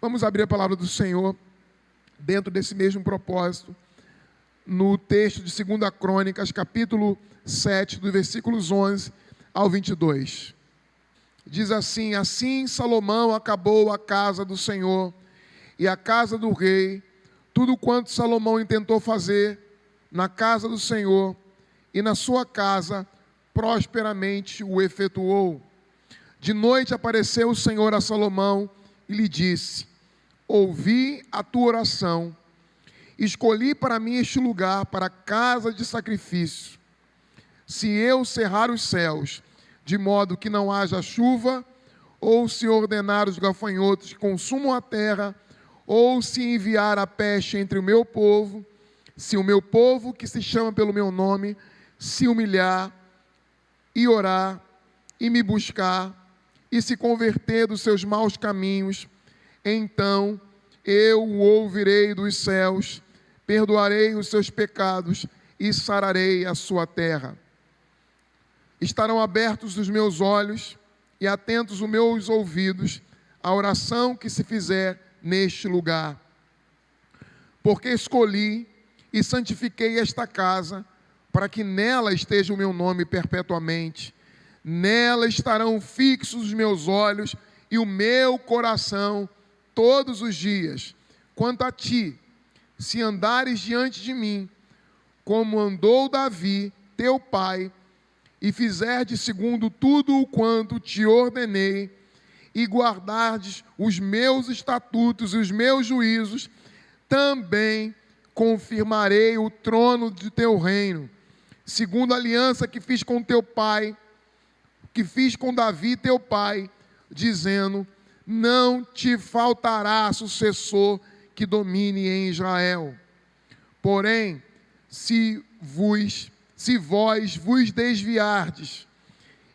Vamos abrir a palavra do Senhor dentro desse mesmo propósito, no texto de 2 Crônicas, capítulo 7, dos versículos 11 ao 22. Diz assim: assim Salomão acabou a casa do Senhor e a casa do rei, tudo quanto Salomão intentou fazer na casa do Senhor e na sua casa, prosperamente o efetuou. De noite apareceu o Senhor a Salomão e lhe disse: ouvi a tua oração, escolhi para mim este lugar para casa de sacrifício. Se eu cerrar os céus, de modo que não haja chuva, ou se ordenar os gafanhotos que consumam a terra, ou se enviar a peste entre o meu povo, se o meu povo, que se chama pelo meu nome, se humilhar e orar e me buscar e se converter dos seus maus caminhos, então eu o ouvirei dos céus, perdoarei os seus pecados e sararei a sua terra. Estarão abertos os meus olhos e atentos os meus ouvidos à oração que se fizer neste lugar. Porque escolhi e santifiquei esta casa, para que nela esteja o meu nome perpetuamente. Nela estarão fixos os meus olhos e o meu coração todos os dias. Quanto a ti, se andares diante de mim, como andou Davi, teu pai, e fizerdes segundo tudo o quanto te ordenei, e guardardes os meus estatutos e os meus juízos, também confirmarei o trono de teu reino, segundo a aliança que fiz com teu pai, que fiz com Davi teu pai, dizendo: não te faltará sucessor que domine em Israel. Porém, se vós vos desviardes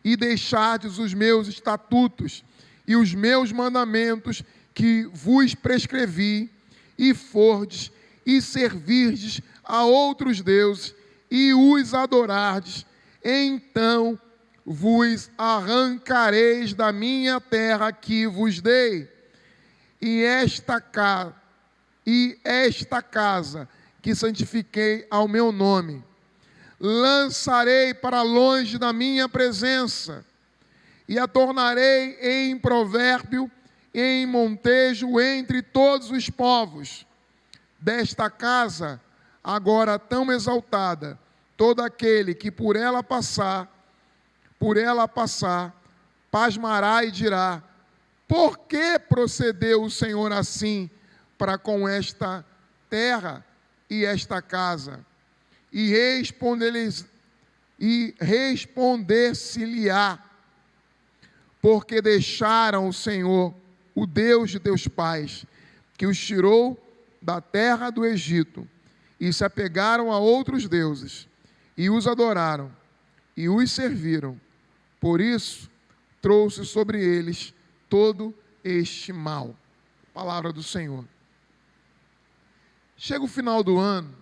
e deixardes os meus estatutos e os meus mandamentos que vos prescrevi, e fordes e servirdes a outros deuses e os adorardes, então vos arrancareis da minha terra que vos dei, e esta casa que santifiquei ao meu nome, lançarei para longe da minha presença, e a tornarei em provérbio, em montejo entre todos os povos. Desta casa, agora tão exaltada, todo aquele que por ela passar, pasmará e dirá: por que procedeu o Senhor assim para com esta terra e esta casa? E responder-se-lhe-á: porque deixaram o Senhor, o Deus de teus pais, que os tirou da terra do Egito, e se apegaram a outros deuses, e os adoraram, e os serviram. Por isso, trouxe sobre eles todo este mal. Palavra do Senhor. Chega o final do ano,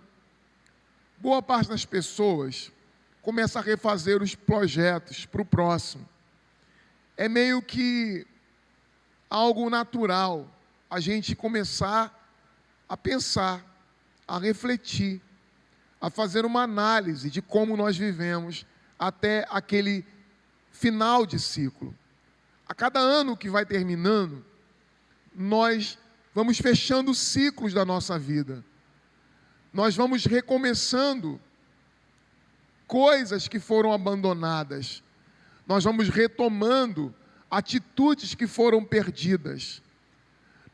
boa parte das pessoas começa a refazer os projetos para o próximo. É meio que algo natural a gente começar a pensar, a refletir, a fazer uma análise de como nós vivemos até aquele final de ciclo. A cada ano que vai terminando, nós vamos fechando ciclos da nossa vida. Nós vamos recomeçando coisas que foram abandonadas. Nós vamos retomando atitudes que foram perdidas.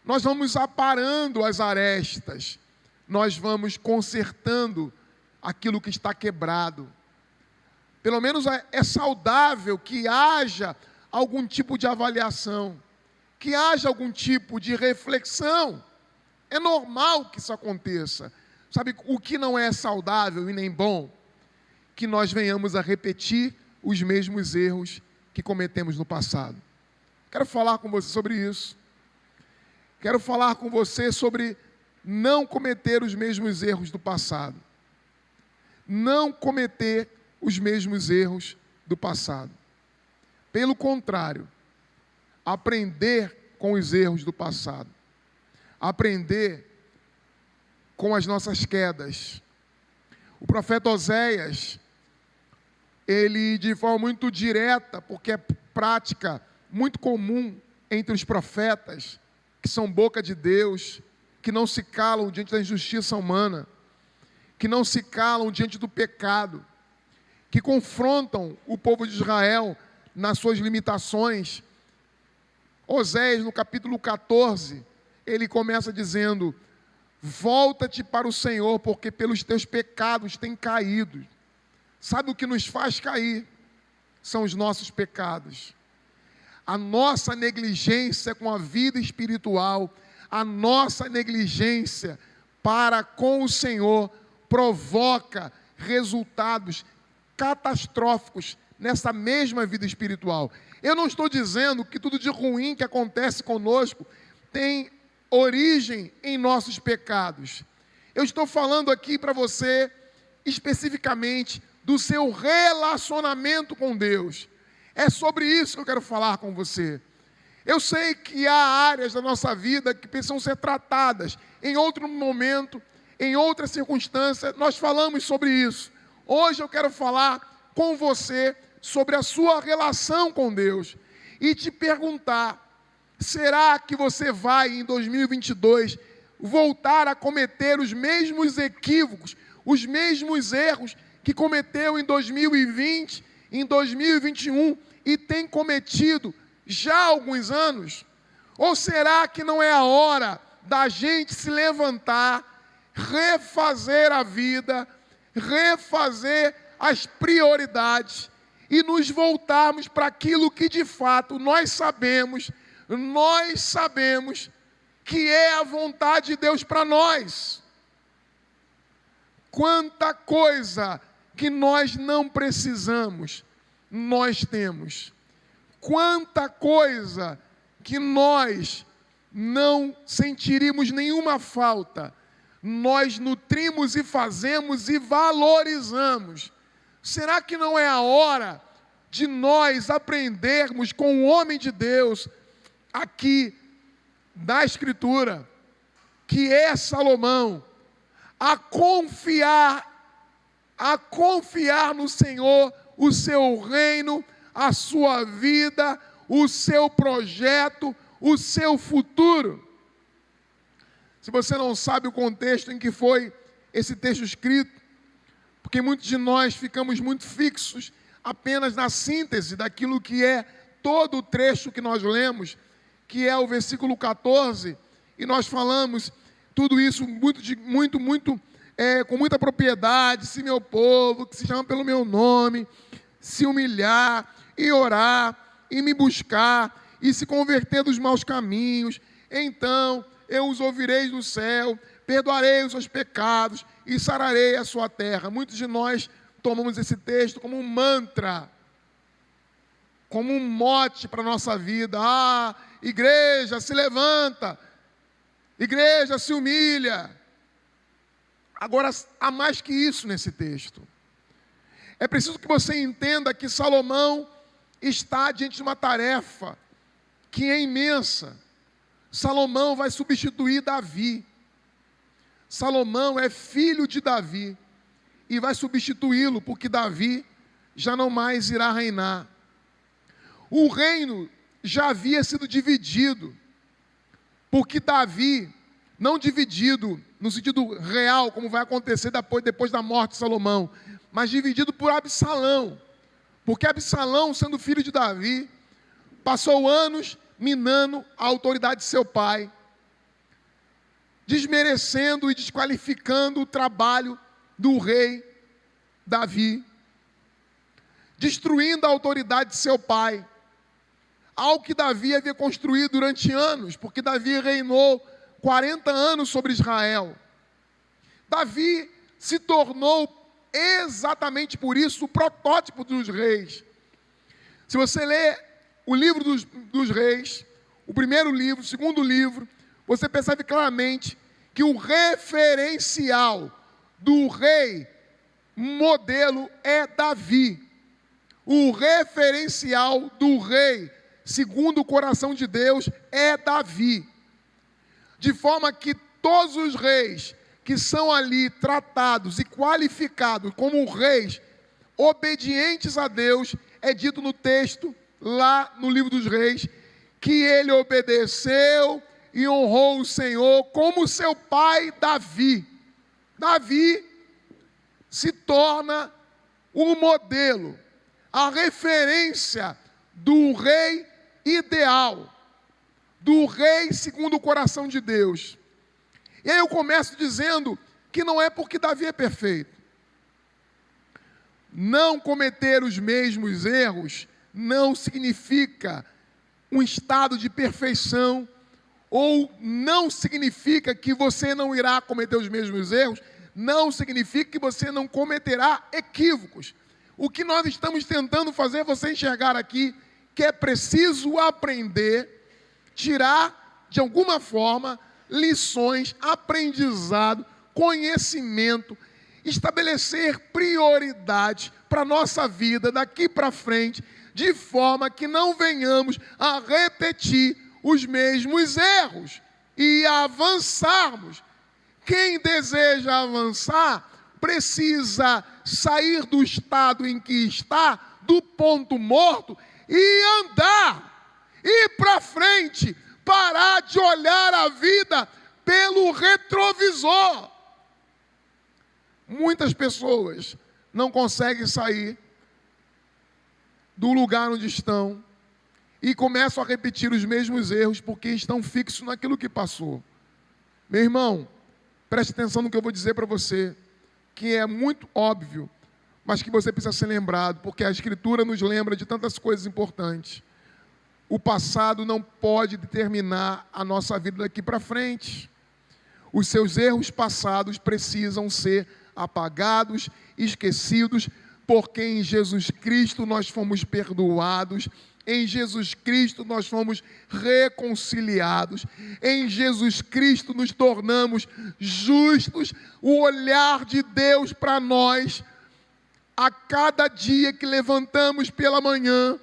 Nós vamos aparando as arestas. Nós vamos consertando aquilo que está quebrado. Pelo menos é saudável que haja algum tipo de avaliação, que haja algum tipo de reflexão. É normal que isso aconteça. Sabe o que não é saudável e nem bom? Que nós venhamos a repetir os mesmos erros que cometemos no passado. Quero falar com você sobre isso. Quero falar com você sobre não cometer os mesmos erros do passado. Não cometer os mesmos erros do passado. Pelo contrário, aprender com os erros do passado. aprender com as nossas quedas. O profeta Oséias, ele de forma muito direta, porque é prática muito comum entre os profetas, que são boca de Deus, que não se calam diante da injustiça humana, que não se calam diante do pecado, que confrontam o povo de Israel nas suas limitações. Oséias, no capítulo 14, ele começa dizendo: volta-te para o Senhor, porque pelos teus pecados tem caído. Sabe o que nos faz cair? São os nossos pecados. A nossa negligência com a vida espiritual, a nossa negligência para com o Senhor provoca resultados catastróficos nessa mesma vida espiritual. Eu não estou dizendo que tudo de ruim que acontece conosco tem origem em nossos pecados. Eu estou falando aqui para você especificamente do seu relacionamento com Deus. É sobre isso que eu quero falar com você. Eu sei que há áreas da nossa vida que precisam ser tratadas. Em outro momento, em outra circunstância, nós falamos sobre isso. Hoje eu quero falar com você sobre a sua relação com Deus e te perguntar: será que você vai, em 2022, voltar a cometer os mesmos equívocos, os mesmos erros que cometeu em 2020, em 2021 e tem cometido já há alguns anos? Ou será que não é a hora da gente se levantar, refazer a vida, refazer as prioridades e nos voltarmos para aquilo que de fato nós sabemos que é a vontade de Deus para nós? Quanta coisa que nós não precisamos, nós temos. Quanta coisa que nós não sentiríamos nenhuma falta, nós nutrimos e fazemos e valorizamos. Será que não é a hora de nós aprendermos com o homem de Deus aqui da Escritura, que é Salomão, a confiar no Senhor, o seu reino, a sua vida, o seu projeto, o seu futuro? Se você não sabe o contexto em que foi esse texto escrito, porque muitos de nós ficamos muito fixos apenas na síntese daquilo que é todo o trecho que nós lemos, que é o versículo 14, e nós falamos tudo isso com muita propriedade. Se meu povo, que se chama pelo meu nome, se humilhar e orar e me buscar e se converter dos maus caminhos, então eu os ouvirei do céu, perdoarei os seus pecados e sararei a sua terra. Muitos de nós tomamos esse texto como um mantra, como um mote para a nossa vida. Ah, igreja, se levanta, igreja, se humilha. Agora, há mais que isso nesse texto. É preciso que você entenda que Salomão está diante de uma tarefa que é imensa. Salomão vai substituir Davi. Salomão é filho de Davi e vai substituí-lo, porque Davi já não mais irá reinar. O reino já havia sido dividido, porque Davi, não dividido no sentido real, como vai acontecer depois da morte de Salomão, mas dividido por Absalão, porque Absalão, sendo filho de Davi, passou anos minando a autoridade de seu pai, desmerecendo e desqualificando o trabalho do rei Davi, destruindo a autoridade de seu pai, algo que Davi havia construído durante anos, porque Davi reinou 40 anos sobre Israel. Davi se tornou exatamente por isso o protótipo dos reis. Se você ler o livro dos reis, o primeiro livro, o segundo livro, você percebe claramente que o referencial do rei modelo é Davi. O referencial do rei, segundo o coração de Deus, é Davi. de forma que todos os reis que são ali tratados e qualificados como reis obedientes a Deus, é dito no texto, lá no livro dos reis, que ele obedeceu e honrou o Senhor como seu pai Davi. Davi se torna o modelo, a referência do rei ideal, do rei segundo o coração de Deus. E aí eu começo dizendo que não é porque Davi é perfeito. Não cometer os mesmos erros não significa um estado de perfeição, ou não significa que você não irá cometer os mesmos erros, não significa que você não cometerá equívocos. O que nós estamos tentando fazer é você enxergar aqui que é preciso aprender, tirar de alguma forma lições, aprendizado, conhecimento, estabelecer prioridades para a nossa vida daqui para frente, de forma que não venhamos a repetir os mesmos erros e avançarmos. Quem deseja avançar precisa sair do estado em que está, do ponto morto, e andar, ir para frente, parar de olhar a vida pelo retrovisor. Muitas pessoas não conseguem sair do lugar onde estão e começam a repetir os mesmos erros porque estão fixos naquilo que passou. Meu irmão, preste atenção no que eu vou dizer para você, que é muito óbvio, mas que você precisa ser lembrado, porque a Escritura nos lembra de tantas coisas importantes. O passado não pode determinar a nossa vida daqui para frente. Os seus erros passados precisam ser apagados, esquecidos, porque em Jesus Cristo nós fomos perdoados, em Jesus Cristo nós fomos reconciliados, em Jesus Cristo nos tornamos justos. O olhar de Deus para nós, a cada dia que levantamos pela manhã,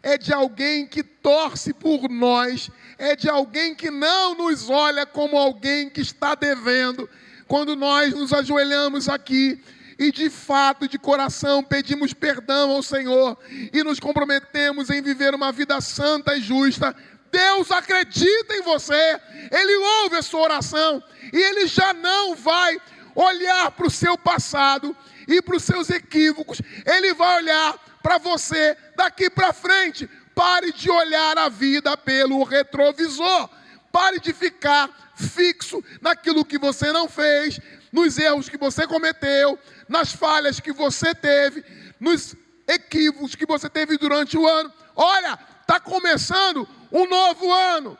é de alguém que torce por nós, é de alguém que não nos olha como alguém que está devendo. Quando nós nos ajoelhamos aqui e de fato, de coração, pedimos perdão ao Senhor e nos comprometemos em viver uma vida santa e justa, Deus acredita em você, Ele ouve a sua oração e Ele já não vai olhar para o seu passado e para os seus equívocos, Ele vai olhar para você daqui para frente. Pare de olhar a vida pelo retrovisor, pare de ficar fixo naquilo que você não fez, nos erros que você cometeu, nas falhas que você teve, nos equívocos que você teve durante o ano. Olha, está começando um novo ano.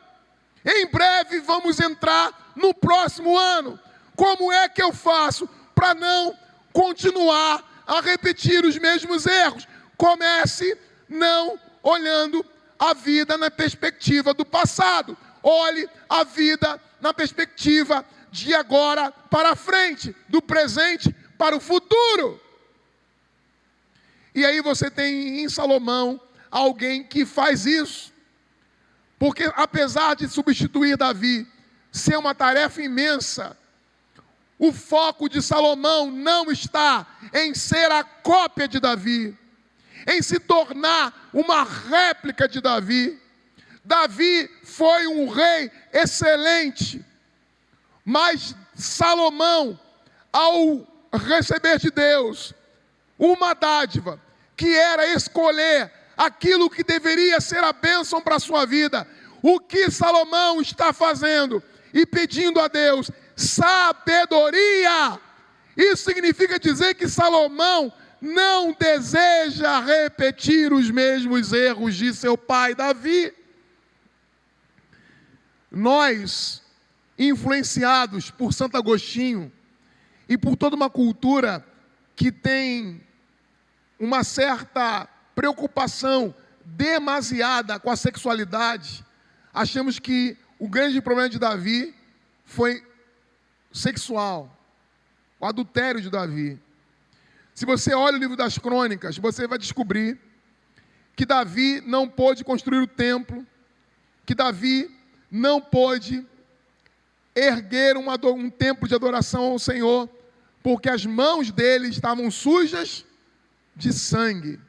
Em breve vamos entrar no próximo ano. Como é que eu faço para não continuar a repetir os mesmos erros? Comece não olhando a vida na perspectiva do passado. Olhe a vida na perspectiva de agora para frente, do presente para o futuro. E aí você tem em Salomão alguém que faz isso. Porque apesar de substituir Davi ser uma tarefa imensa, o foco de Salomão não está em ser a cópia de Davi, em se tornar uma réplica de Davi. Davi foi um rei excelente, mas Salomão, ao receber de Deus uma dádiva, que era escolher aquilo que deveria ser a bênção para a sua vida, o que Salomão está fazendo e pedindo a Deus? Sabedoria. Isso significa dizer que Salomão não deseja repetir os mesmos erros de seu pai Davi. Nós, influenciados por Santo Agostinho e por toda uma cultura que tem uma certa preocupação demasiada com a sexualidade, achamos que o grande problema de Davi foi sexual, o adultério de Davi. Se você olha o livro das Crônicas, você vai descobrir que Davi não pôde construir o templo, que Davi não pôde erguer um templo de adoração ao Senhor, porque as mãos dele estavam sujas de sangue.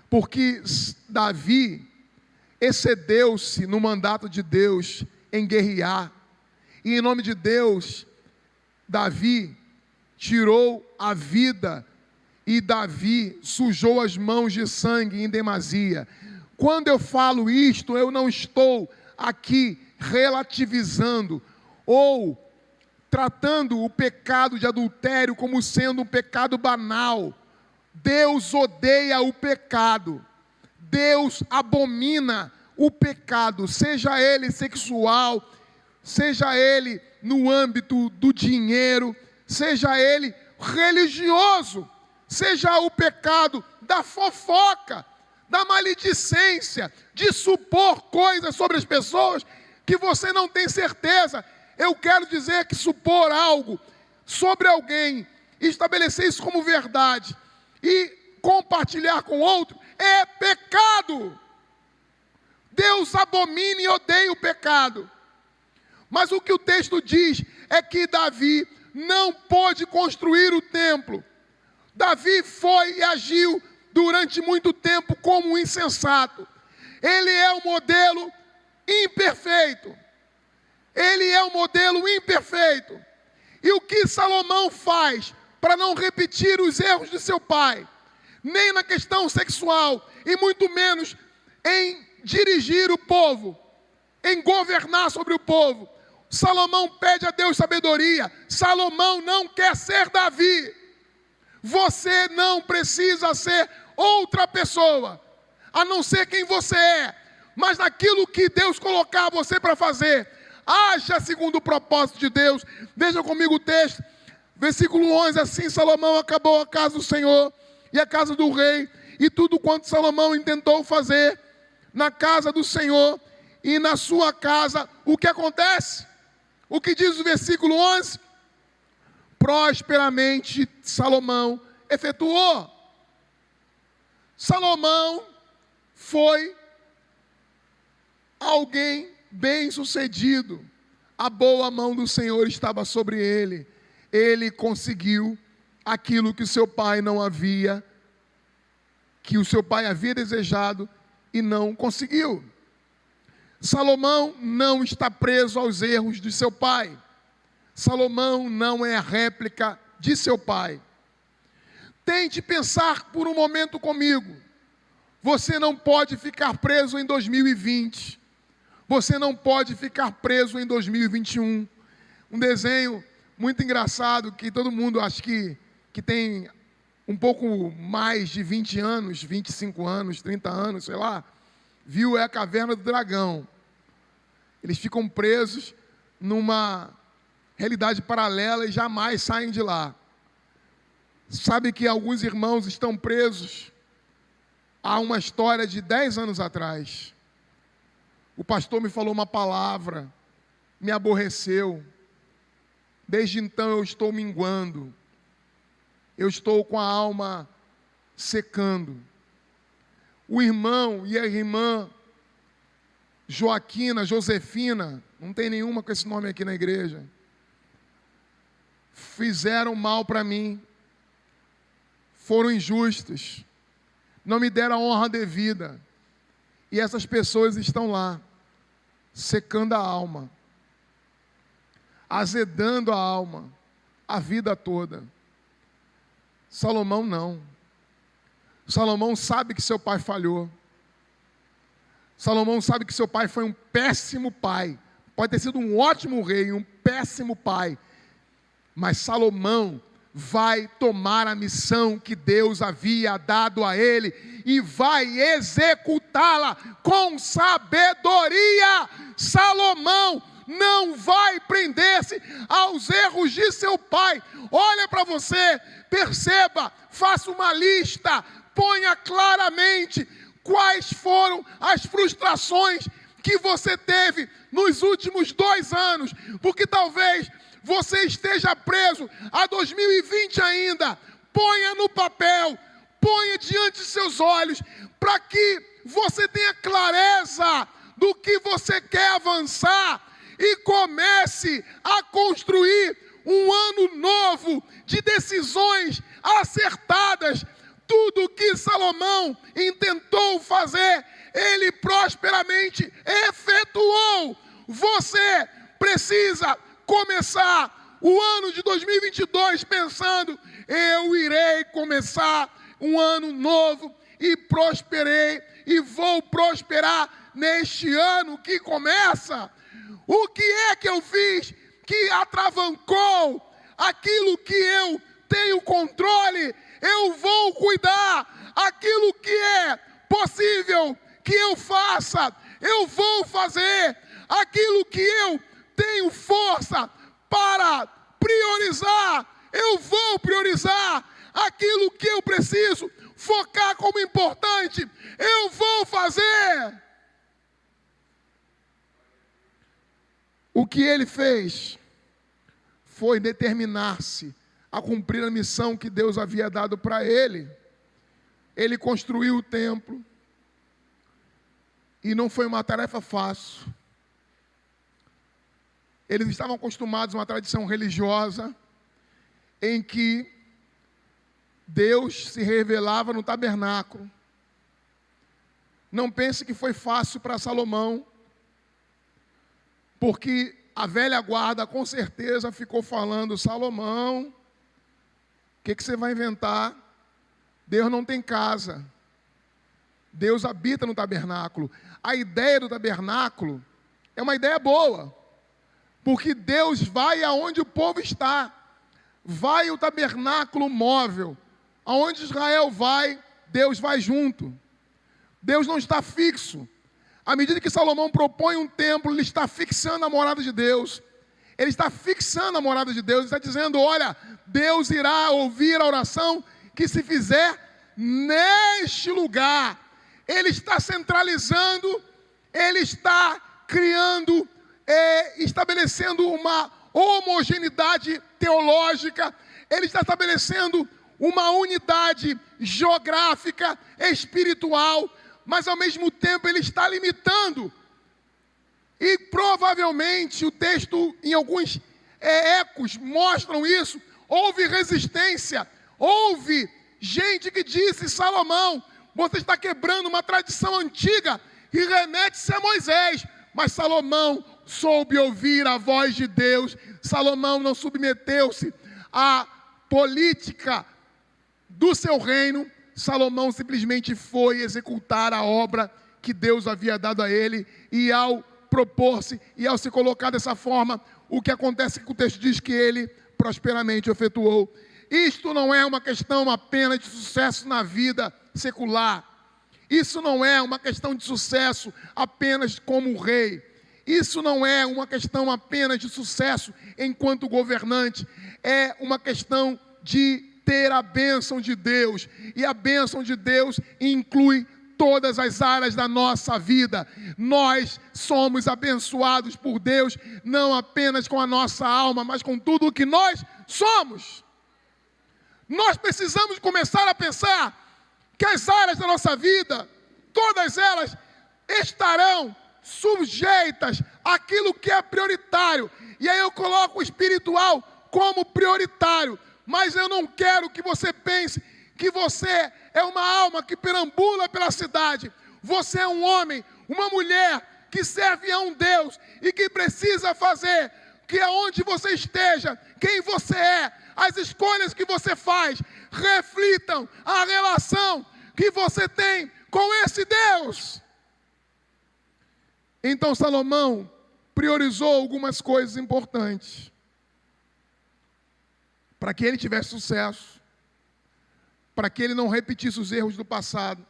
Porque Davi excedeu-se no mandato de Deus em guerrear. E em nome de Deus, Davi tirou a vida. E Davi sujou as mãos de sangue em demasia. Quando eu falo isto, eu não estou aqui relativizando ou tratando o pecado de adultério como sendo um pecado banal. Deus odeia o pecado. Deus abomina o pecado, seja ele sexual, seja ele no âmbito do dinheiro, seja ele religioso, seja o pecado da fofoca, da maledicência, de supor coisas sobre as pessoas que você não tem certeza. Eu quero dizer que supor algo sobre alguém, estabelecer isso como verdade e compartilhar com outro é pecado. Deus abomina e odeia o pecado. Mas o que o texto diz é que Davi não pôde construir o templo. Davi foi e agiu durante muito tempo como um insensato. Ele é um modelo imperfeito. Ele é um modelo imperfeito. E o que Salomão faz para não repetir os erros de seu pai, nem na questão sexual, e muito menos em dirigir o povo, em governar sobre o povo, Salomão pede a Deus sabedoria. Salomão não quer ser Davi. Você não precisa ser outra pessoa, a não ser quem você é, mas naquilo que Deus colocar você para fazer, haja segundo o propósito de Deus. Veja comigo o texto, versículo 11, assim Salomão acabou a casa do Senhor e a casa do rei, e tudo quanto Salomão intentou fazer na casa do Senhor e na sua casa. O que acontece? O que diz o versículo 11? Prosperamente Salomão efetuou. Salomão foi alguém bem-sucedido. A boa mão do Senhor estava sobre ele. Ele conseguiu aquilo que seu pai não havia, que o seu pai havia desejado e não conseguiu. Salomão não está preso aos erros de seu pai. Salomão não é a réplica de seu pai. Tente pensar por um momento comigo. Você não pode ficar preso em 2020. Você não pode ficar preso em 2021. Um desenho muito engraçado que todo mundo acho que tem um pouco mais de 20 anos, 25 anos, 30 anos, sei lá, viu, é a Caverna do Dragão. Eles ficam presos numa realidade paralela e jamais saem de lá. Sabe que alguns irmãos estão presos há uma história de 10 anos atrás. O pastor me falou uma palavra, me aborreceu. Desde então eu estou minguando. Eu estou com a alma secando. O irmão e a irmã Joaquina, Josefina, não tem nenhuma com esse nome aqui na igreja, fizeram mal para mim, foram injustos, não me deram a honra devida, e essas pessoas estão lá, secando a alma, azedando a alma, a vida toda. Salomão não. Salomão sabe que seu pai falhou. Salomão sabe que seu pai foi um péssimo pai. Pode ter sido um ótimo rei, um péssimo pai. Mas Salomão vai tomar a missão que Deus havia dado a ele e vai executá-la com sabedoria. Salomão não vai prender-se aos erros de seu pai. Olha para você, perceba, faça uma lista, ponha claramente quais foram as frustrações que você teve nos últimos 2 anos, porque talvez você esteja preso a 2020 ainda. Ponha no papel, ponha diante de seus olhos, para que você tenha clareza do que você quer avançar e comece a construir um ano novo de decisões acertadas. Tudo que Salomão intentou fazer, ele prosperamente efetuou. Você precisa começar o ano de 2022 pensando: eu irei começar um ano novo e prosperei e vou prosperar neste ano que começa. O que é que eu fiz que atravancou aquilo que eu tenho controle? Eu vou cuidar. Aquilo que é possível que eu faça, eu vou fazer. Aquilo que eu tenho força para priorizar, eu vou priorizar. Aquilo que eu preciso focar como importante, eu vou fazer. O que ele fez foi determinar-se a cumprir a missão que Deus havia dado para ele. Ele construiu o templo, e não foi uma tarefa fácil. Eles estavam acostumados a uma tradição religiosa, em que Deus se revelava no tabernáculo. Não pense que foi fácil para Salomão, porque a velha guarda com certeza ficou falando: Salomão, o que você vai inventar? Deus não tem casa. Deus habita no tabernáculo. A ideia do tabernáculo é uma ideia boa, porque Deus vai aonde o povo está. Vai o tabernáculo móvel. Aonde Israel vai, Deus vai junto. Deus não está fixo. À medida que Salomão propõe um templo, ele está fixando a morada de Deus. Ele está fixando a morada de Deus. Ele está dizendo: olha, Deus irá ouvir a oração que se fizer neste lugar. Ele está centralizando, ele está criando, estabelecendo uma homogeneidade teológica. Ele está estabelecendo uma unidade geográfica, espiritual, mas ao mesmo tempo ele está limitando. E provavelmente o texto, em alguns ecos, mostram isso. Houve resistência, houve gente que disse: Salomão, você está quebrando uma tradição antiga, e remete-se a Moisés. Mas Salomão soube ouvir a voz de Deus. Salomão não submeteu-se à política do seu reino. Salomão simplesmente foi executar a obra que Deus havia dado a ele, e ao propor-se e ao se colocar dessa forma, o que acontece é que o texto diz que ele prosperamente efetuou. Isto não é uma questão apenas de sucesso na vida secular. Isso não é uma questão de sucesso apenas como rei. Isso não é uma questão apenas de sucesso enquanto governante. É uma questão de ter a bênção de Deus. E a bênção de Deus inclui todas as áreas da nossa vida. Nós somos abençoados por Deus, não apenas com a nossa alma, mas com tudo o que nós somos. Nós precisamos começar a pensar que as áreas da nossa vida, todas elas estarão sujeitas àquilo que é prioritário. E aí eu coloco o espiritual como prioritário. Mas eu não quero que você pense que você é uma alma que perambula pela cidade. Você é um homem, uma mulher que serve a um Deus e que precisa fazer que aonde você esteja, quem você é, as escolhas que você faz, reflitam a relação que você tem com esse Deus. Então Salomão priorizou algumas coisas importantes para que ele tivesse sucesso, para que ele não repetisse os erros do passado,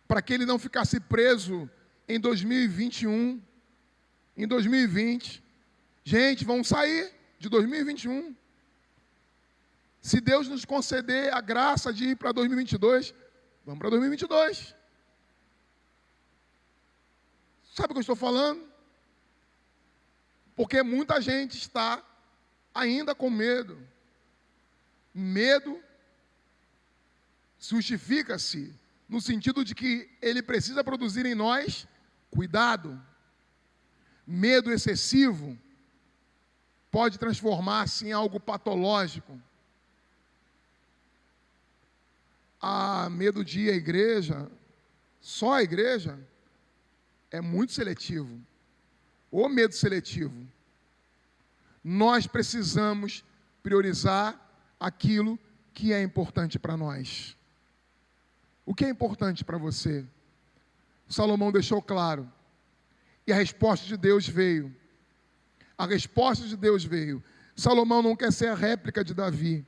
para que ele não ficasse preso em 2021, em 2020. Gente, vamos sair de 2021. Se Deus nos conceder a graça de ir para 2022, vamos para 2022. Sabe o que eu estou falando? Porque muita gente está ainda com medo. Medo justifica-se no sentido de que ele precisa produzir em nós cuidado. Medo excessivo pode transformar-se em algo patológico. Medo de ir à igreja, só a igreja, é muito seletivo. O medo seletivo. Nós precisamos priorizar aquilo que é importante para nós. O que é importante para você? Salomão deixou claro. E a resposta de Deus veio. A resposta de Deus veio. Salomão não quer ser a réplica de Davi.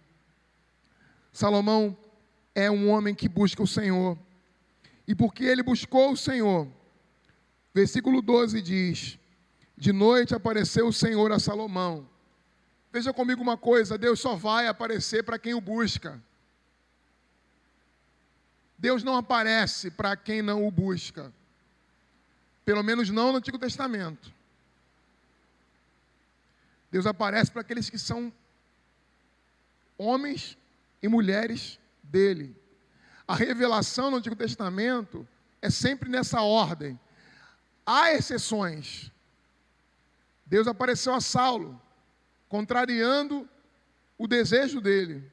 Salomão é um homem que busca o Senhor. E porque ele buscou o Senhor, versículo 12 diz: de noite apareceu o Senhor a Salomão. Veja comigo uma coisa, Deus só vai aparecer para quem o busca. Deus não aparece para quem não o busca. Pelo menos não no Antigo Testamento. Deus aparece para aqueles que são homens e mulheres dele. A revelação no Antigo Testamento é sempre nessa ordem. Há exceções. Deus apareceu a Saulo, contrariando o desejo dele.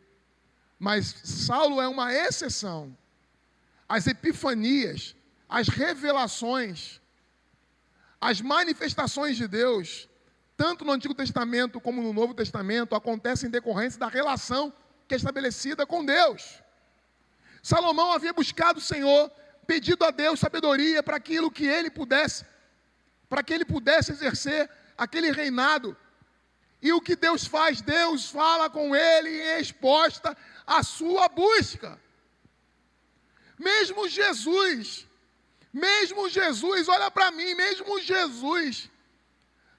Mas Saulo é uma exceção. As epifanias, as revelações, as manifestações de Deus, tanto no Antigo Testamento como no Novo Testamento, acontecem em decorrência da relação que é estabelecida com Deus. Salomão havia buscado o Senhor, pedido a Deus sabedoria para aquilo que ele pudesse, para que ele pudesse exercer aquele reinado. E o que Deus faz? Deus fala com ele em resposta à sua busca. Mesmo Jesus, olha para mim, mesmo Jesus,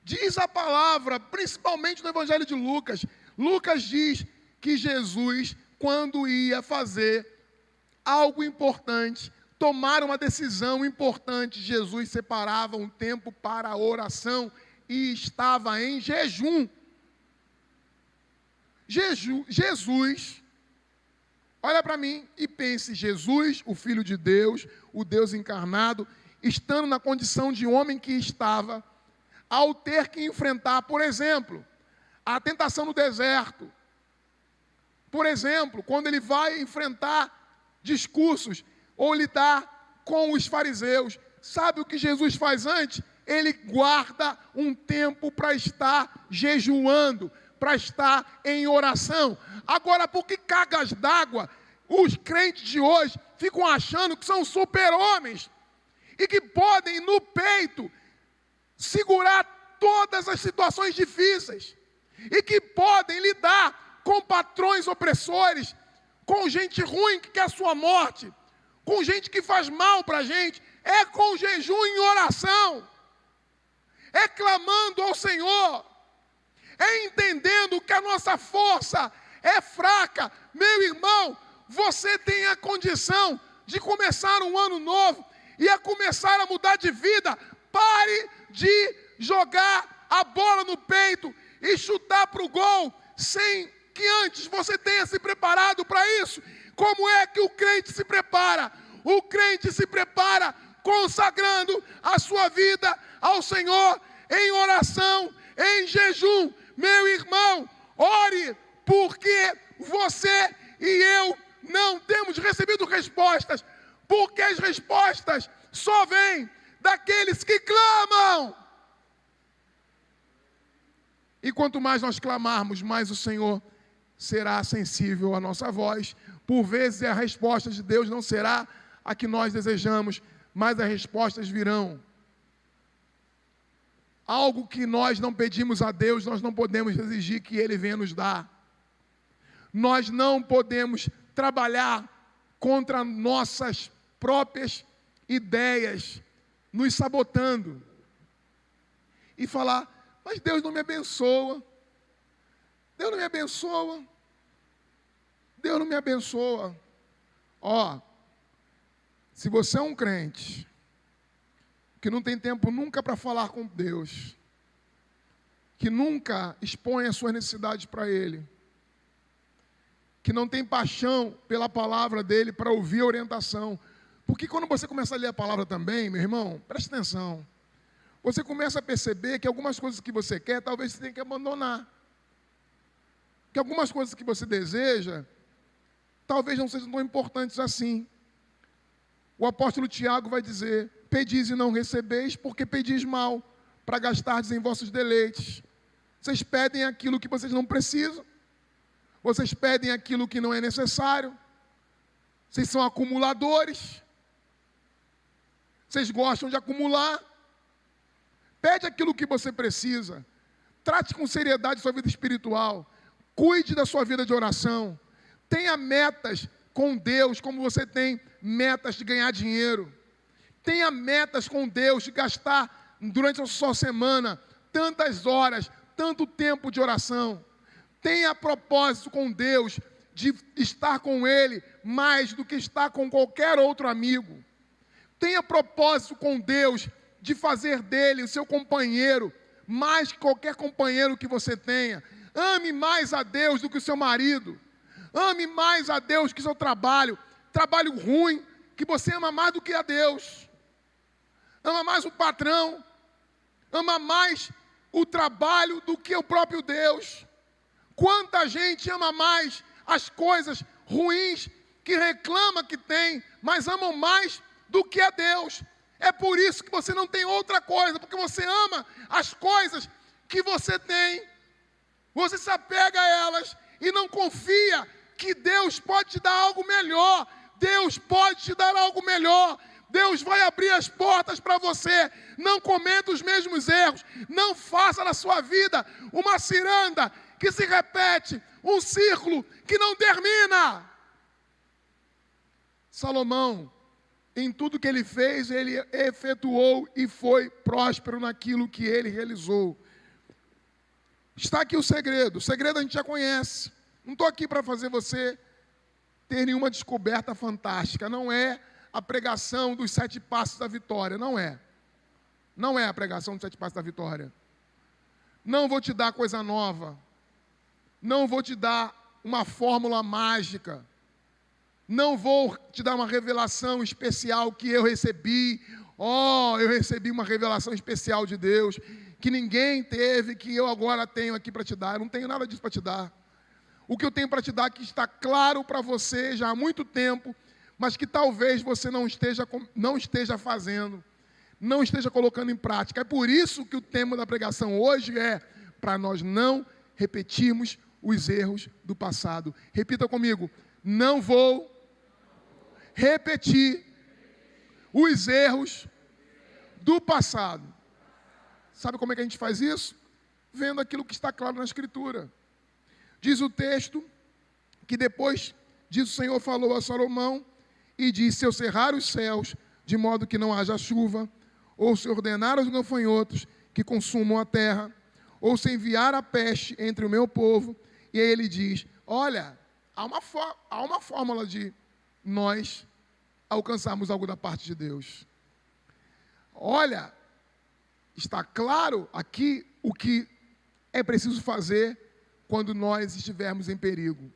diz a palavra, principalmente no Evangelho de Lucas, Lucas diz que Jesus, quando ia fazer algo importante, tomar uma decisão importante, Jesus separava um tempo para a oração e estava em jejum. Jesus, olha para mim e pense, Jesus, o Filho de Deus, o Deus encarnado, estando na condição de homem que estava, ao ter que enfrentar, por exemplo, a tentação no deserto. Por exemplo, quando ele vai enfrentar discursos ou lidar com os fariseus, sabe o que Jesus faz antes? Ele guarda um tempo para estar jejuando, para estar em oração. Agora, por que cargas d'água os crentes de hoje ficam achando que são super-homens e que podem, no peito, segurar todas as situações difíceis e que podem lidar com patrões opressores, com gente ruim que quer a sua morte, com gente que faz mal para a gente? É com jejum e oração, é clamando ao Senhor, é entendendo que a nossa força é fraca. Meu irmão, você tem a condição de começar um ano novo e a começar a mudar de vida. Pare de jogar a bola no peito e chutar para o gol sem que antes você tenha se preparado para isso. Como é que o crente se prepara? O crente se prepara consagrando a sua vida ao Senhor em oração, em jejum. Meu irmão, ore, porque você e eu não temos recebido respostas, porque as respostas só vêm daqueles que clamam. E quanto mais nós clamarmos, mais o Senhor será sensível à nossa voz. Por vezes a resposta de Deus não será a que nós desejamos, mas as respostas virão. Algo que nós não pedimos a Deus, nós não podemos exigir que Ele venha nos dar. Nós não podemos trabalhar contra nossas próprias ideias, nos sabotando. E falar, mas Deus não me abençoa. Deus não me abençoa. Deus não me abençoa. Ó, se você é um crente que não tem tempo nunca para falar com Deus, que nunca expõe as suas necessidades para Ele, que não tem paixão pela palavra dEle para ouvir a orientação, porque quando você começa a ler a palavra também, meu irmão, preste atenção, você começa a perceber que algumas coisas que você quer, talvez você tenha que abandonar. Que algumas coisas que você deseja, talvez não sejam tão importantes assim. O apóstolo Tiago vai dizer: pedis e não recebeis, porque pedis mal, para gastardes em vossos deleites. Vocês pedem aquilo que vocês não precisam. Vocês pedem aquilo que não é necessário. Vocês são acumuladores. Vocês gostam de acumular. Pede aquilo que você precisa. Trate com seriedade sua vida espiritual. Cuide da sua vida de oração. Tenha metas com Deus, como você tem metas de ganhar dinheiro. Tenha metas com Deus de gastar durante a sua semana tantas horas, tanto tempo de oração. Tenha propósito com Deus de estar com Ele mais do que estar com qualquer outro amigo. Tenha propósito com Deus de fazer dele o seu companheiro, mais que qualquer companheiro que você tenha. Ame mais a Deus do que o seu marido. Ame mais a Deus que o seu trabalho. Trabalho ruim, que você ama mais do que a Deus. Ama mais o patrão. Ama mais o trabalho do que o próprio Deus. Quanta gente ama mais as coisas ruins que reclama que tem, mas amam mais do que a Deus. É por isso que você não tem outra coisa, porque você ama as coisas que você tem. Você se apega a elas e não confia que Deus pode te dar algo melhor. Deus pode te dar algo melhor. Deus vai abrir as portas para você. Não cometa os mesmos erros. Não faça na sua vida uma ciranda que se repete, um círculo que não termina. Salomão, em tudo que ele fez, ele efetuou e foi próspero naquilo que ele realizou. Está aqui o segredo. O segredo a gente já conhece. Não estou aqui para fazer você ter nenhuma descoberta fantástica. Não é a pregação dos 7 passos da vitória. Não é. Não é a pregação dos 7 passos da vitória. Não vou te dar coisa nova. Não vou te dar uma fórmula mágica. Não vou te dar uma revelação especial que eu recebi. Eu recebi uma revelação especial de Deus, que ninguém teve, que eu agora tenho aqui para te dar. Eu não tenho nada disso para te dar. O que eu tenho para te dar que está claro para você já há muito tempo, mas que talvez você não esteja fazendo, não esteja colocando em prática. É por isso que o tema da pregação hoje é para nós não repetirmos os erros do passado. Repita comigo: não vou repetir os erros do passado. Sabe como é que a gente faz isso? Vendo aquilo que está claro na Escritura. Diz o texto que depois disso o Senhor falou a Salomão e disse: se eu cerrar os céus de modo que não haja chuva, ou se ordenar aos gafanhotos que consumam a terra, ou se enviar a peste entre o meu povo. E aí ele diz: olha, há uma fórmula de nós alcançarmos algo da parte de Deus. Olha, está claro aqui o que é preciso fazer quando nós estivermos em perigo.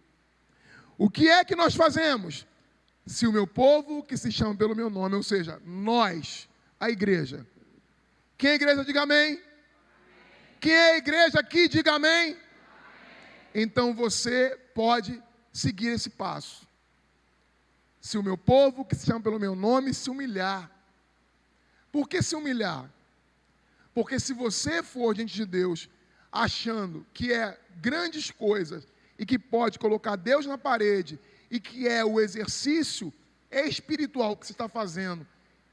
O que é que nós fazemos? Se o meu povo, que se chama pelo meu nome, ou seja, nós, a igreja. Quem é a igreja, diga amém. Amém. Quem é a igreja aqui, diga amém. Amém. Então você pode seguir esse passo. Se o meu povo, que se chama pelo meu nome, se humilhar. Por que se humilhar? Porque se você for diante de Deus achando que é grandes coisas e que pode colocar Deus na parede e que é o exercício espiritual que você está fazendo,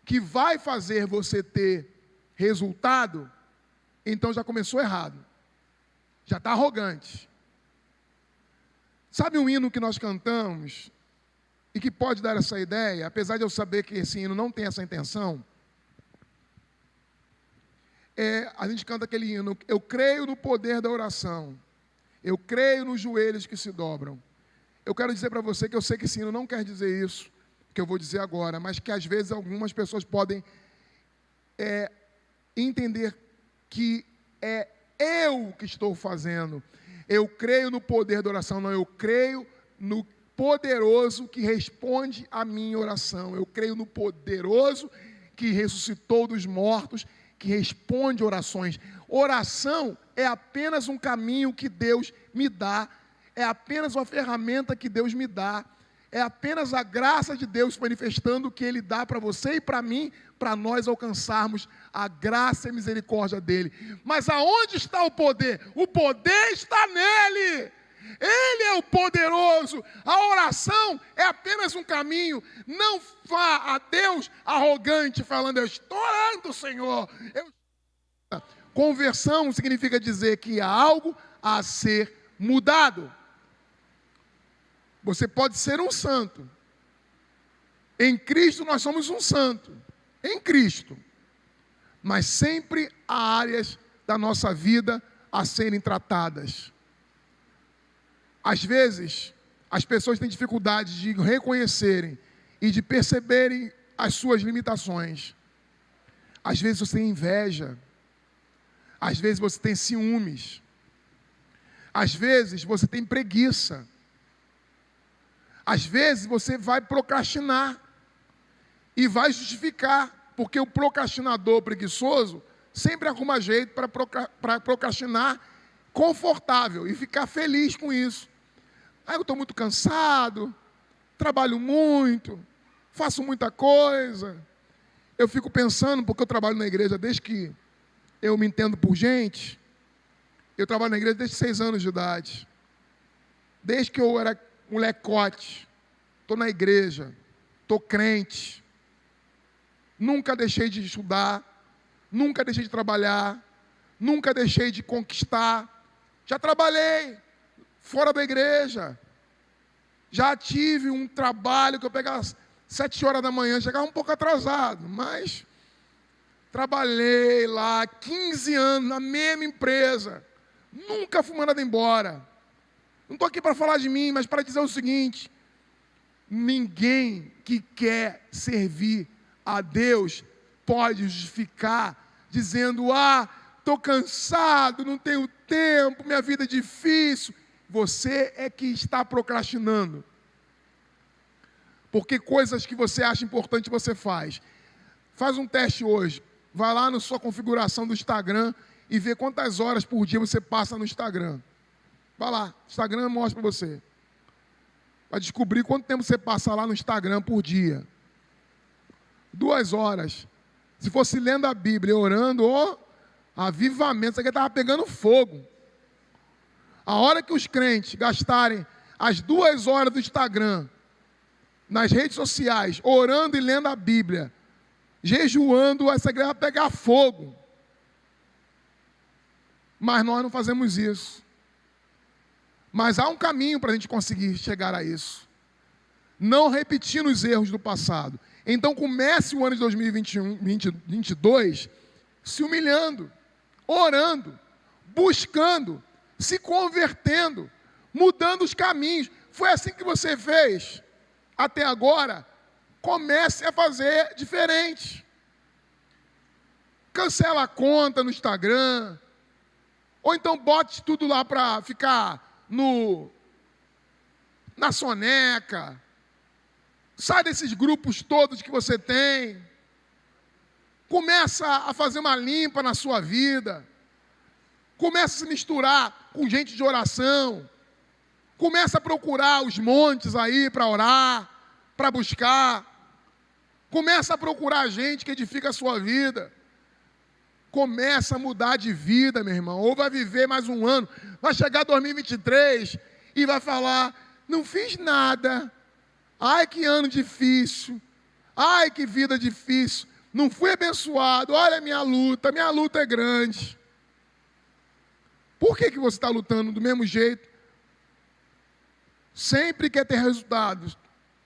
que vai fazer você ter resultado, então já começou errado. Já está arrogante. Sabe um hino que nós cantamos e que pode dar essa ideia, apesar de eu saber que esse hino não tem essa intenção? A gente canta aquele hino: eu creio no poder da oração, eu creio nos joelhos que se dobram. Eu quero dizer para você que eu sei que esse hino não quer dizer isso que eu vou dizer agora, mas que às vezes algumas pessoas podem entender que é eu que estou fazendo. Eu creio no poder da oração. Não, eu creio no poderoso que responde à minha oração. Eu creio no poderoso que ressuscitou dos mortos, que responde orações. Oração é apenas um caminho que Deus me dá, é apenas uma ferramenta que Deus me dá, é apenas a graça de Deus manifestando o que Ele dá para você e para mim, para nós alcançarmos a graça e a misericórdia dEle. Mas aonde está o poder? O poder está nele. Ele é o poderoso. A oração é apenas um caminho. Não vá a Deus arrogante falando, eu estou orando, Senhor. Conversão significa dizer que há algo a ser mudado. Você pode ser um santo. Em Cristo nós somos um santo. Em Cristo. Mas sempre há áreas da nossa vida a serem tratadas. Às vezes, as pessoas têm dificuldade de reconhecerem e de perceberem as suas limitações. Às vezes você tem inveja. Às vezes você tem ciúmes. Às vezes você tem preguiça. Às vezes você vai procrastinar e vai justificar, porque o procrastinador preguiçoso sempre arruma jeito para procrastinar confortável e ficar feliz com isso. Eu estou muito cansado, trabalho muito, faço muita coisa. Eu fico pensando, porque eu trabalho na igreja desde que eu me entendo por gente. Eu trabalho na igreja desde 6 anos de idade. Desde que eu era molecote. Estou na igreja, estou crente. Nunca deixei de estudar, nunca deixei de trabalhar, nunca deixei de conquistar. Já trabalhei fora da igreja. Já tive um trabalho que eu pegava às 7 horas da manhã, chegava um pouco atrasado, mas trabalhei lá 15 anos na mesma empresa. Nunca fui mandado embora. Não estou aqui para falar de mim, mas para dizer o seguinte: ninguém que quer servir a Deus pode justificar dizendo, estou cansado, não tenho tempo, minha vida é difícil. Você é que está procrastinando. Porque coisas que você acha importante você faz. Faz um teste hoje. Vai lá na sua configuração do Instagram e vê quantas horas por dia você passa no Instagram. Vai lá, o Instagram mostra para você. Vai descobrir quanto tempo você passa lá no Instagram por dia. 2 horas. Se fosse lendo a Bíblia e orando, avivamento, isso aqui estava pegando fogo. A hora que os crentes gastarem as 2 horas do Instagram, nas redes sociais, orando e lendo a Bíblia, jejuando, essa igreja vai pegar fogo. Mas nós não fazemos isso. Mas há um caminho para a gente conseguir chegar a isso. Não repetindo os erros do passado. Então comece o ano de 2022 se humilhando, orando, buscando, se convertendo, mudando os caminhos. Foi assim que você fez até agora. Comece a fazer diferente. Cancela a conta no Instagram. Ou então bote tudo lá para ficar na soneca. Sai desses grupos todos que você tem. Começa a fazer uma limpa na sua vida. Começa a se misturar com gente de oração. Começa a procurar os montes aí para orar, para buscar. Começa a procurar gente que edifica a sua vida. Começa a mudar de vida, meu irmão. Ou vai viver mais um ano. Vai chegar 2023 e vai falar, não fiz nada. Ai, que ano difícil. Ai, que vida difícil. Não fui abençoado. Olha a minha luta é grande. Por que você está lutando do mesmo jeito? Sempre quer ter resultados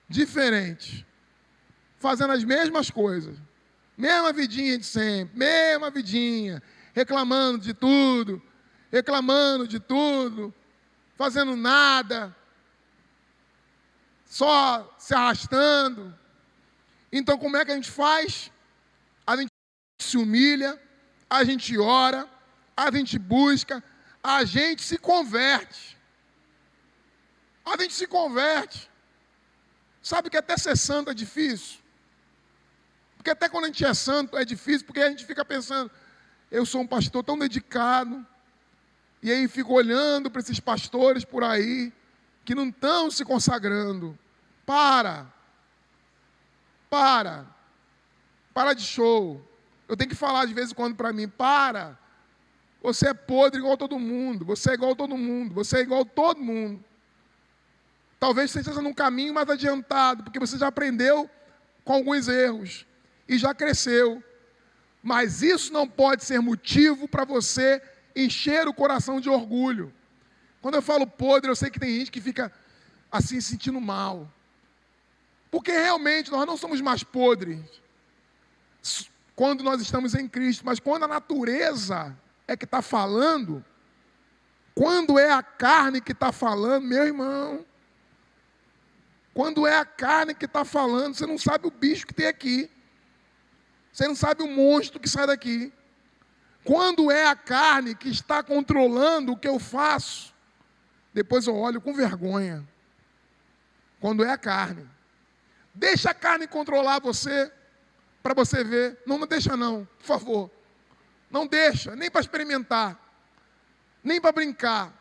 diferentes. Fazendo as mesmas coisas. Mesma vidinha de sempre. Mesma vidinha. Reclamando de tudo. Fazendo nada. Só se arrastando. Então como é que a gente faz? A gente se humilha, a gente ora, a gente busca, a gente se converte. A gente se converte. Sabe que até ser santo é difícil? Porque até quando a gente é santo é difícil, porque a gente fica pensando, eu sou um pastor tão dedicado, e aí fico olhando para esses pastores por aí, que não estão se consagrando. Para de show. Eu tenho que falar de vez em quando para mim, você é podre igual todo mundo, você é igual todo mundo, você é igual todo mundo. Talvez você esteja num caminho mais adiantado, porque você já aprendeu com alguns erros, e já cresceu. Mas isso não pode ser motivo para você encher o coração de orgulho. Quando eu falo podre, eu sei que tem gente que fica assim, sentindo mal. Porque realmente nós não somos mais podres quando nós estamos em Cristo, mas quando a natureza é que está falando, quando é a carne que está falando, meu irmão, quando é a carne que está falando, você não sabe o bicho que tem aqui. Você não sabe o monstro que sai daqui. Quando é a carne que está controlando o que eu faço, depois eu olho com vergonha. Quando é a carne. Deixa a carne controlar você, para você ver. Não deixa não, por favor. Não deixa, nem para experimentar, nem para brincar.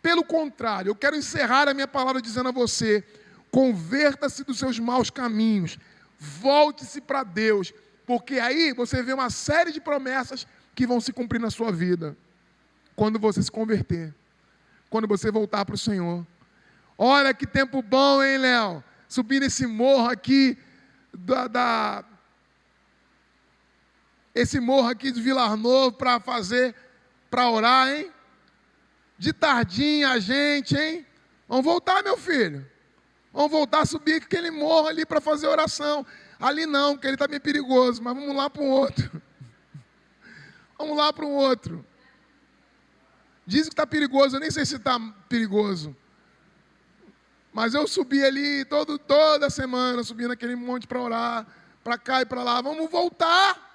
Pelo contrário, eu quero encerrar a minha palavra dizendo a você: converta-se dos seus maus caminhos, volte-se para Deus, porque aí você vê uma série de promessas que vão se cumprir na sua vida, quando você se converter, quando você voltar para o Senhor. Olha que tempo bom, hein, Léo? Subir nesse morro aqui, esse morro aqui de Vilar Novo, para orar, hein? De tardinha a gente, hein? Vamos voltar, meu filho. Vamos voltar a subir aquele morro ali para fazer oração. Ali não, porque ele está meio perigoso, mas vamos lá para um outro. Vamos lá para um outro. Dizem que está perigoso, eu nem sei se está perigoso. Mas eu subi ali toda semana, subi naquele monte para orar, para cá e para lá. Vamos voltar.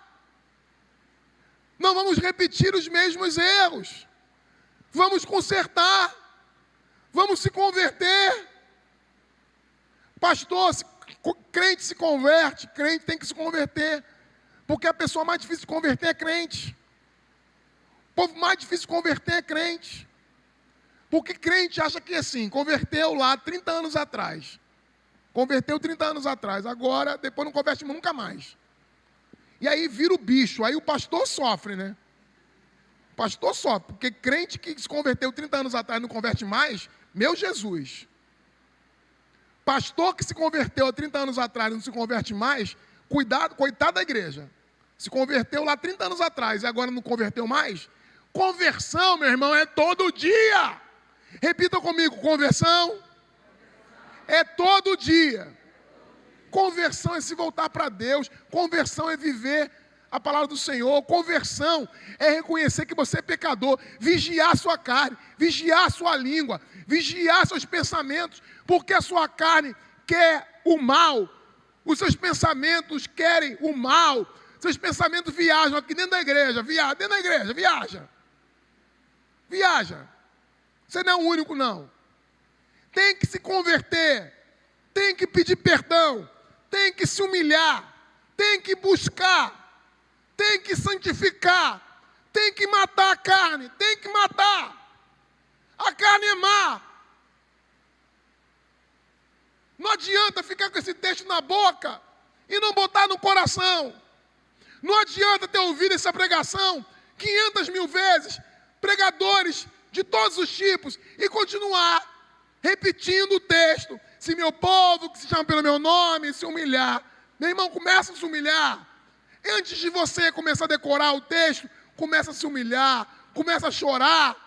Não vamos repetir os mesmos erros. Vamos consertar. Vamos se converter. Pastor, crente se converte, crente tem que se converter. Porque a pessoa mais difícil de converter é crente. O povo mais difícil de converter é crente. Porque crente acha que assim, converteu lá 30 anos atrás. Converteu 30 anos atrás, agora, depois não converte nunca mais. E aí vira o bicho, aí o pastor sofre, né? O pastor sofre, porque crente que se converteu 30 anos atrás não converte mais, meu Jesus. Pastor que se converteu há 30 anos atrás e não se converte mais, cuidado, coitado da igreja. Se converteu lá 30 anos atrás e agora não converteu mais. Conversão, meu irmão, é todo dia. Repita comigo, conversão é todo dia. Conversão é se voltar para Deus. Conversão é viver a palavra do Senhor. Conversão é reconhecer que você é pecador. Vigiar sua carne, vigiar sua língua, vigiar seus pensamentos. Porque a sua carne quer o mal. Os seus pensamentos querem o mal. Seus pensamentos viajam aqui dentro da igreja. Dentro da igreja, viaja. Viaja. Você não é o único, não. Tem que se converter. Tem que pedir perdão. Tem que se humilhar. Tem que buscar. Tem que santificar. Tem que matar a carne. Tem que matar. A carne é má. Não adianta ficar com esse texto na boca e não botar no coração. Não adianta ter ouvido essa pregação 500 mil vezes, pregadores de todos os tipos, e continuar repetindo o texto. Se meu povo, que se chama pelo meu nome, se humilhar. Meu irmão, começa a se humilhar. Antes de você começar a decorar o texto, começa a se humilhar, começa a chorar.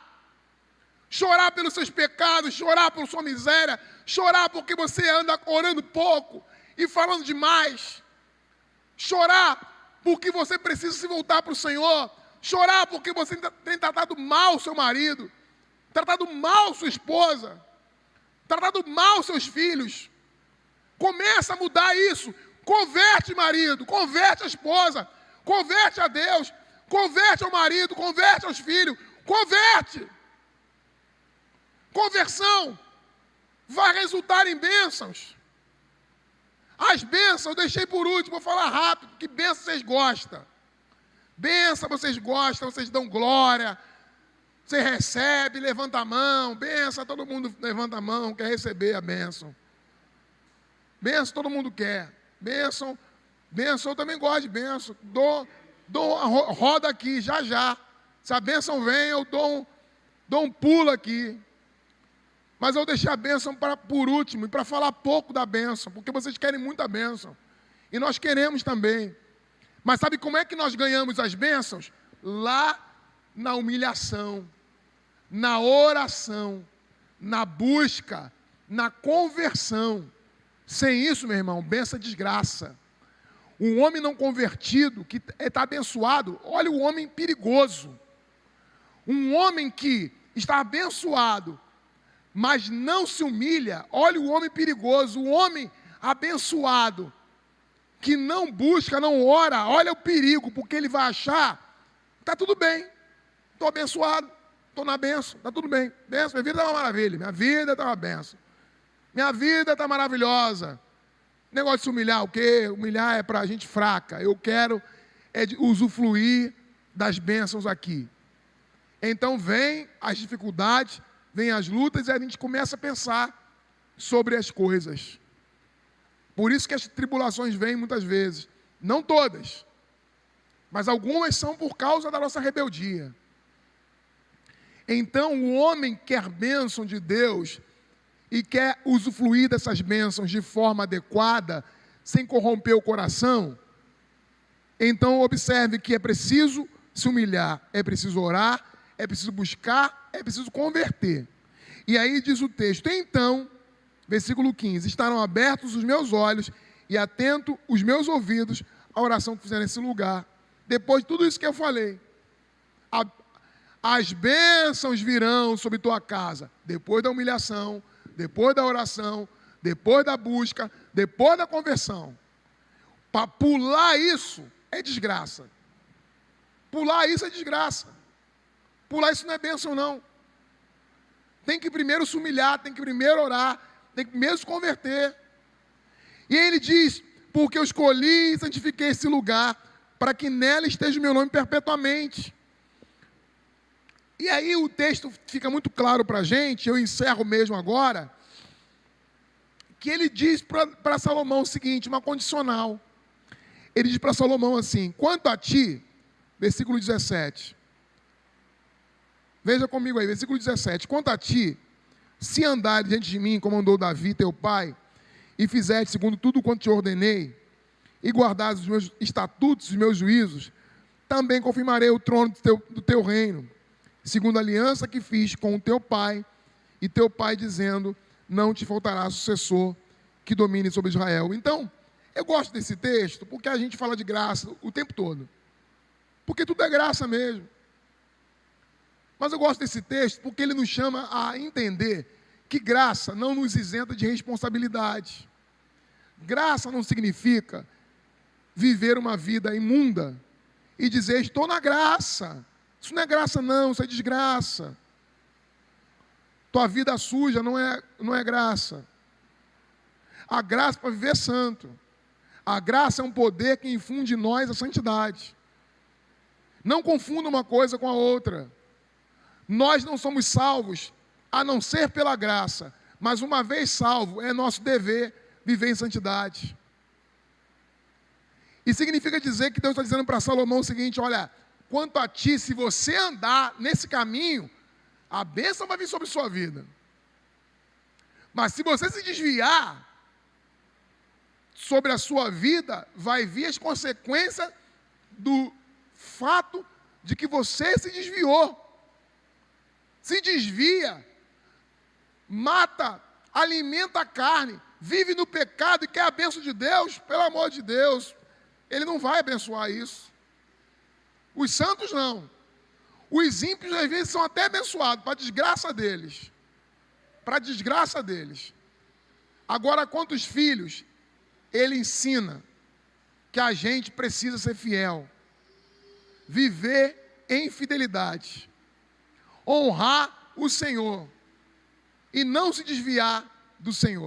Chorar pelos seus pecados, chorar por sua miséria, chorar porque você anda orando pouco e falando demais. Chorar porque você precisa se voltar para o Senhor. Chorar porque você tem tratado mal o seu marido, tratado mal sua esposa, tratado mal seus filhos. Começa a mudar isso. Converte marido, converte a esposa, converte a Deus, converte ao marido, converte aos filhos, converte. Conversão vai resultar em bênçãos. As bênçãos eu deixei por último, vou falar rápido, que bênção vocês gostam. Benção, vocês gostam, vocês dão glória, você recebe, levanta a mão, benção, todo mundo levanta a mão, quer receber a bênção. Bênção todo mundo quer, bênção, eu também gosto de bênção, roda aqui, já. Se a bênção vem, eu dou um pulo aqui. Mas eu deixei a bênção por último, e para falar pouco da bênção, porque vocês querem muito a bênção, e nós queremos também. Mas sabe como é que nós ganhamos as bênçãos? Lá na humilhação, na oração, na busca, na conversão. Sem isso, meu irmão, bênção é desgraça. Um homem não convertido, que está abençoado, olha o homem perigoso. Um homem que está abençoado, mas não se humilha, olha o homem perigoso. O homem abençoado, que não busca, não ora, olha o perigo, porque ele vai achar, está tudo bem, estou abençoado, estou na benção, está tudo bem, benção, minha vida está uma maravilha, minha vida está uma benção, minha vida está maravilhosa. Negócio de se humilhar, o quê? Humilhar é para gente fraca, eu quero usufruir das bênçãos aqui. Então vem as dificuldades, vem as lutas, e a gente começa a pensar sobre as coisas. Por isso que as tribulações vêm muitas vezes. Não todas, mas algumas são por causa da nossa rebeldia. Então o homem quer bênção de Deus e quer usufruir dessas bênçãos de forma adequada, sem corromper o coração. Então observe que é preciso se humilhar, é preciso orar, é preciso buscar, é preciso converter. E aí diz o texto, então, versículo 15, estarão abertos os meus olhos e atentos os meus ouvidos à oração que fizer nesse lugar. Depois de tudo isso que eu falei, as bênçãos virão sobre tua casa, depois da humilhação, depois da oração, depois da busca, depois da conversão. Para pular isso é desgraça. Pular isso é desgraça. Pular isso não é bênção, não. Tem que primeiro se humilhar, tem que primeiro orar, tem que primeiro se converter. E aí ele diz, porque eu escolhi e santifiquei esse lugar, para que nela esteja o meu nome perpetuamente. E aí o texto fica muito claro para a gente, eu encerro mesmo agora, que ele diz para Salomão o seguinte, uma condicional. Ele diz para Salomão assim, quanto a ti, versículo 17, veja comigo aí, versículo 17, quanto a ti, se andares diante de mim, como andou Davi, teu pai, e fizeres segundo tudo quanto te ordenei, e guardares os meus estatutos, os meus juízos, também confirmarei o trono do teu reino, segundo a aliança que fiz com o teu pai, e teu pai dizendo, não te faltará sucessor que domine sobre Israel. Então, eu gosto desse texto, porque a gente fala de graça o tempo todo. Porque tudo é graça mesmo. Mas eu gosto desse texto, porque ele nos chama a entender que graça não nos isenta de responsabilidade. Graça não significa viver uma vida imunda e dizer, estou na graça. Isso não é graça não, isso é desgraça. Tua vida suja não é graça. A graça é para viver santo. A graça é um poder que infunde em nós a santidade. Não confunda uma coisa com a outra. Nós não somos salvos a não ser pela graça, mas uma vez salvo, é nosso dever viver em santidade. E significa dizer que Deus está dizendo para Salomão o seguinte, olha, quanto a ti, se você andar nesse caminho, a bênção vai vir sobre sua vida. Mas se você se desviar sobre a sua vida, vai vir as consequências do fato de que você se desviou. Se desvia, mata, alimenta a carne, vive no pecado e quer a bênção de Deus, pelo amor de Deus, Ele não vai abençoar isso. Os santos não. Os ímpios às vezes são até abençoados, para a desgraça deles. Para a desgraça deles. Agora, quantos filhos, ele ensina que a gente precisa ser fiel. Viver em fidelidade. Honrar o Senhor. E não se desviar do Senhor.